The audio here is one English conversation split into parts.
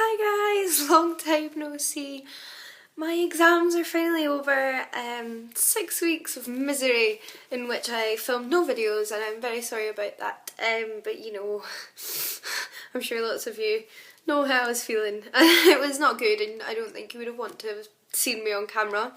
Hi guys, long time no see. My exams are finally over. 6 weeks of misery in which I filmed no videos, and I'm very sorry about that. But you know, I'm sure lots of you know how I was feeling. It was not good, and I don't think you would have wanted to have seen me on camera.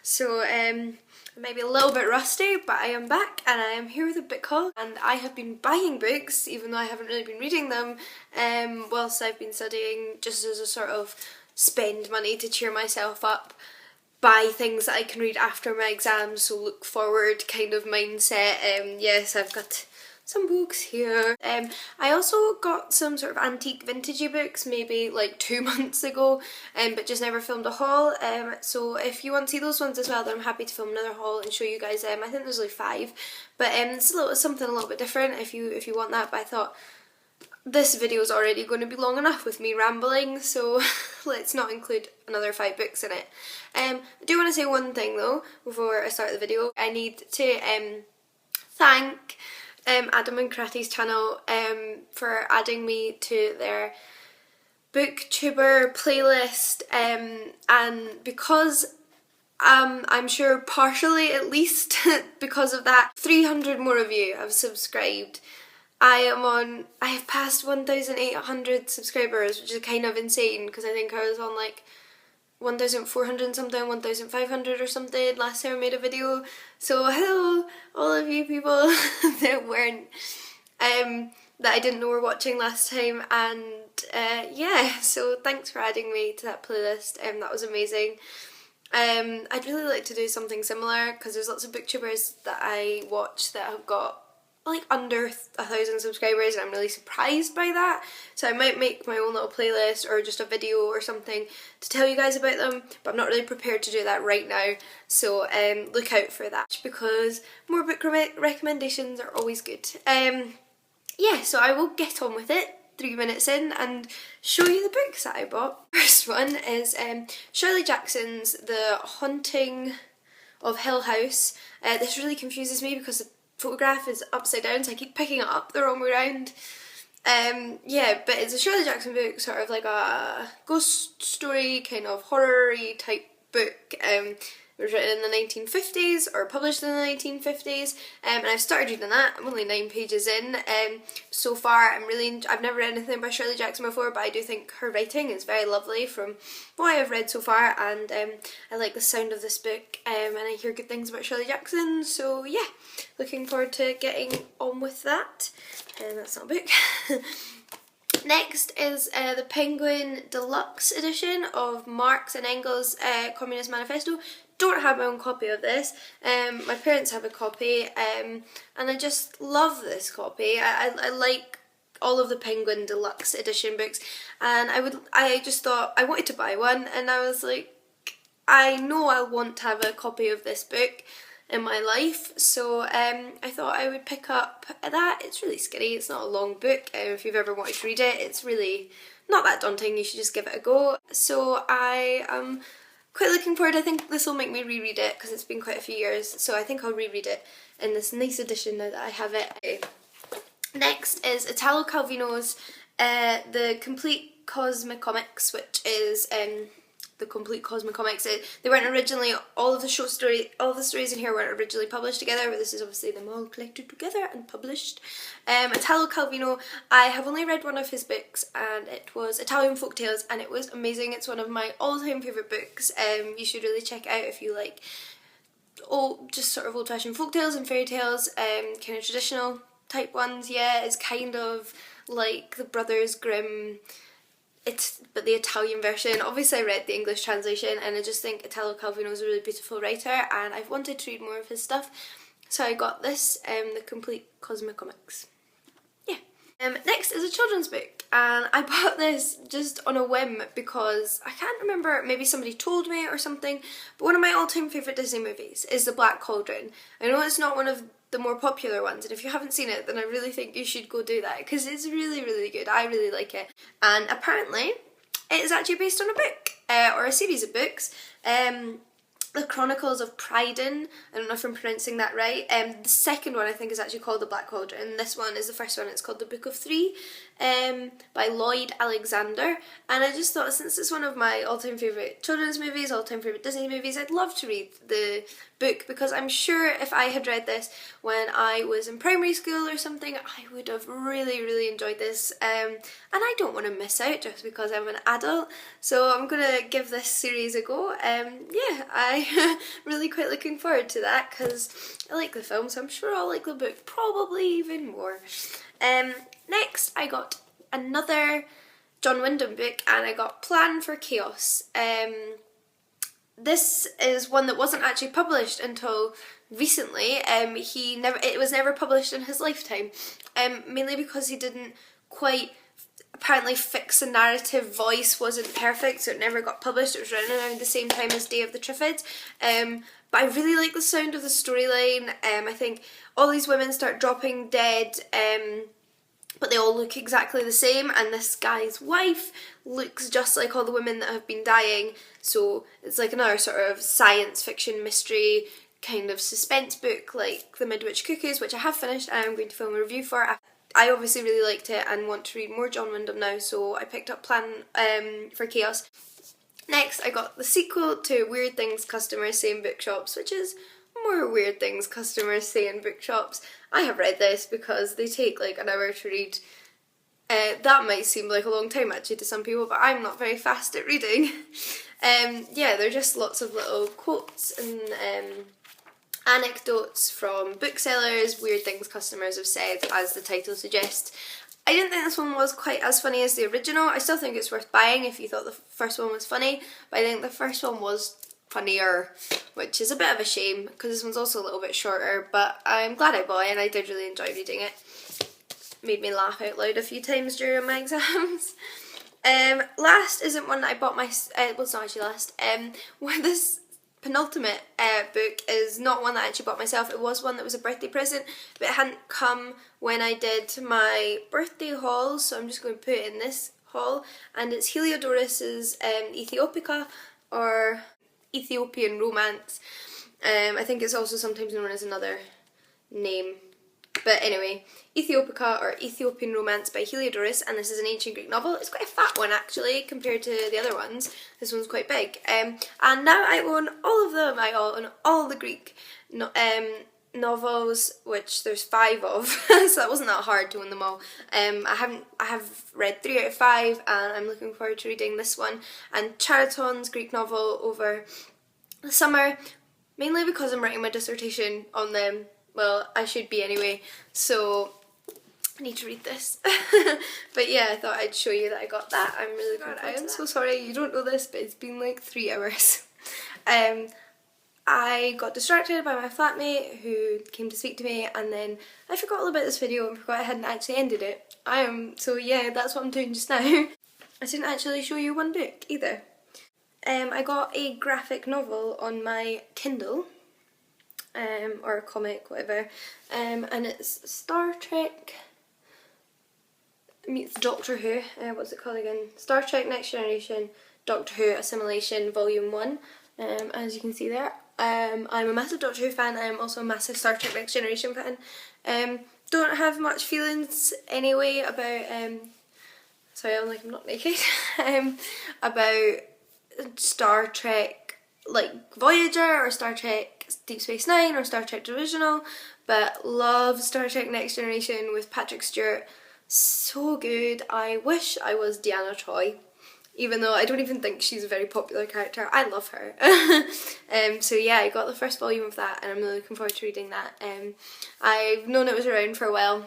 So I might be a little bit rusty, but I am back and I am here with a book haul, and I have been buying books even though I haven't really been reading them whilst I've been studying, just as a sort of spend money to cheer myself up, buy things that I can read after my exams, so look forward kind of mindset. Yes, I've got some books here. I also got some sort of antique vintagey books maybe like 2 months ago, but just never filmed a haul. So if you want to see those ones as well, then I'm happy to film another haul and show you guys them. I think there's like 5, but it's something a little bit different if you want that. But I thought this video is already going to be long enough with me rambling, so let's not include another 5 books in it. I do want to say one thing though before I start the video. I need to thank Adam and Kratty's channel for adding me to their booktuber playlist, and because I'm sure partially at least because of that, 300 more of you have subscribed. I have passed 1,800 subscribers, which is kind of insane because I think I was on like 1,400 something, 1,500 or something last time I made a video. So hello all of you people that weren't that I didn't know were watching last time, and yeah, so thanks for adding me to that playlist. That was amazing. I'd really like to do something similar because there's lots of booktubers that I watch that have got like under 1,000 subscribers, and I'm really surprised by that. So I might make my own little playlist or just a video or something to tell you guys about them, but I'm not really prepared to do that right now. So look out for that because more book recommendations are always good. Yeah, so I will get on with it 3 minutes in and show you the books that I bought. First one is Shirley Jackson's The Haunting of Hill House. This really confuses me because the photograph is upside down, so I keep picking it up the wrong way around. Yeah, but it's a Shirley Jackson book, sort of like a ghost story, kind of horror-y type book. It was written in the 1950s, or published in the 1950s, and I've started reading that. I'm only 9 pages in. So far, I've never read anything by Shirley Jackson before, but I do think her writing is very lovely from what I've read so far, and I like the sound of this book, and I hear good things about Shirley Jackson, so yeah, looking forward to getting on with that. That's not a book. Next is the Penguin Deluxe edition of Marx and Engels' Communist Manifesto. Don't have my own copy of this. My parents have a copy, and I just love this copy. I like all of the Penguin Deluxe edition books, and I just thought I wanted to buy one, and I was like, I know I want to have a copy of this book in my life, so I thought I would pick up that. It's really skinny, it's not a long book. If you've ever wanted to read it, it's really not that daunting, you should just give it a go. So I am quite looking forward. I think this will make me reread it because it's been quite a few years, so I think I'll reread it in this nice edition now that I have it. Next is Italo Calvino's The Complete Cosmicomics, which is the Complete Cosmicomics. They weren't originally, all the stories in here weren't originally published together, but this is obviously them all collected together and published. Italo Calvino, I have only read one of his books, and it was Italian Folktales, and it was amazing. It's one of my all-time favourite books. You should really check it out if you like just sort of old-fashioned folktales and fairy tales, kind of traditional type ones. Yeah, it's kind of like the Brothers Grimm, but the Italian version. Obviously I read the English translation, and I just think Italo Calvino is a really beautiful writer, and I've wanted to read more of his stuff, so I got this, The Complete Cosmicomics. Yeah. Next is a children's book, and I bought this just on a whim because I can't remember, maybe somebody told me or something, but one of my all-time favourite Disney movies is The Black Cauldron. I know it's not one of the more popular ones, and if you haven't seen it, then I really think you should go do that because it's really, really good. I really like it, and apparently it is actually based on a book, or a series of books. The Chronicles of Pryden. I don't know if I'm pronouncing that right. The second one I think is actually called The Black Cauldron, and this one is the first one. It's called The Book of Three, by Lloyd Alexander. And I just thought, since it's one of my all-time favourite children's movies, all-time favourite Disney movies, I'd love to read the book, because I'm sure if I had read this when I was in primary school or something, I would have really, really enjoyed this. And I don't want to miss out just because I'm an adult, so I'm going to give this series a go. Yeah, I really quite looking forward to that, because I like the film, so I'm sure I'll like the book probably even more. Next I got another John Wyndham book, and I got Plan for Chaos. This is one that wasn't actually published until recently. It was never published in his lifetime, mainly because he didn't quite apparently fix the narrative voice, wasn't perfect, so it never got published. It was written around the same time as Day of the Triffids. But I really like the sound of the storyline. I think all these women start dropping dead, but they all look exactly the same, and this guy's wife looks just like all the women that have been dying, so it's like another sort of science fiction mystery kind of suspense book like The Midwich Cuckoos, which I have finished and I'm going to film a review for. I obviously really liked it and want to read more John Wyndham now, so I picked up Plan for Chaos. Next I got the sequel to Weird Things Customers Say in Bookshops, which is more Weird Things Customers Say in Bookshops. I have read this because they take like an hour to read. That might seem like a long time actually to some people, but I'm not very fast at reading. Yeah, they're just lots of little quotes and anecdotes from booksellers, weird things customers have said, as the title suggests. I didn't think this one was quite as funny as the original. I still think it's worth buying if you thought the first one was funny, but I think the first one was funnier, which is a bit of a shame because this one's also a little bit shorter, but I'm glad I bought it and I did really enjoy reading it. Made me laugh out loud a few times during my exams. Last isn't one that I bought well, it's not actually last. This penultimate book is not one that I actually bought myself. It was one that was a birthday present, but it hadn't come when I did my birthday haul, so I'm just going to put it in this haul, and it's Heliodorus's Ethiopica, or Ethiopian Romance. I think it's also sometimes known as another name. But anyway, Ethiopica, or Ethiopian Romance by Heliodorus, and this is an ancient Greek novel. It's quite a fat one actually compared to the other ones. This one's quite big. And now I own all of them. I own all the Greek novels, which there's 5 of, so that wasn't that hard to own them all. I have read 3 out of 5, and I'm looking forward to reading this one and Chariton's Greek novel over the summer, mainly because I'm writing my dissertation on them. Well, I should be anyway, so I need to read this. But yeah, I thought I'd show you that I got that. I'm really proud. I am so sorry you don't know this, but it's been like 3 hours. I got distracted by my flatmate who came to speak to me, and then I forgot all about this video and forgot I hadn't actually ended it. So yeah, that's what I'm doing just now. I didn't actually show you one book either. I got a graphic novel on my Kindle. Or a comic, whatever, and it's Star Trek meets Doctor Who. What's it called again? Star Trek Next Generation, Doctor Who Assimilation Volume 1. As you can see there, I'm a massive Doctor Who fan. I'm also a massive Star Trek Next Generation fan. Don't have much feelings anyway about sorry, I'm not naked. About Star Trek like Voyager or Star Trek Deep Space Nine or Star Trek Divisional, but love Star Trek Next Generation with Patrick Stewart. So good. I wish I was Deanna Troi, even though I don't even think she's a very popular character. I love her. So yeah, I got the first volume of that and I'm really looking forward to reading that. I've known it was around for a while.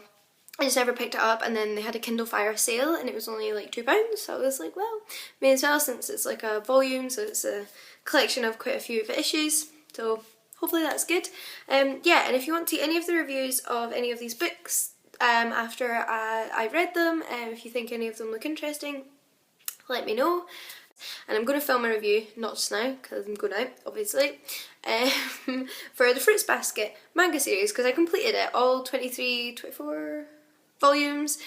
I just never picked it up, and then they had a Kindle Fire sale and it was only like £2, so I was like, well, may as well, since it's like a volume, so it's a collection of quite a few of the issues, so hopefully that's good. Yeah, and if you want to see any of the reviews of any of these books after I read them, if you think any of them look interesting, let me know. And I'm going to film a review, not just now, because I'm going out, obviously, for the Fruits Basket manga series, because I completed it, all 23, 24 volumes.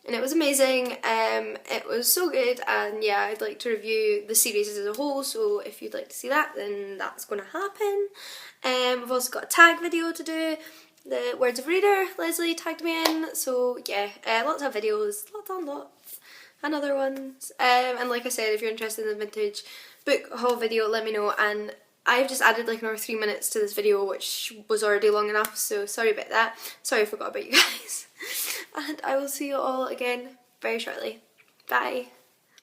and it was amazing. It was so good, and yeah, I'd like to review the series as a whole, so if you'd like to see that, then that's going to happen. I've also got a tag video to do, the Words of Reader, Leslie tagged me in, so yeah, lots of videos, lots and lots, and other ones. And like I said, if you're interested in the vintage book haul video, let me know. And I've just added like another 3 minutes to this video, which was already long enough, so sorry about that. Sorry I forgot about you guys. And I will see you all again very shortly. Bye.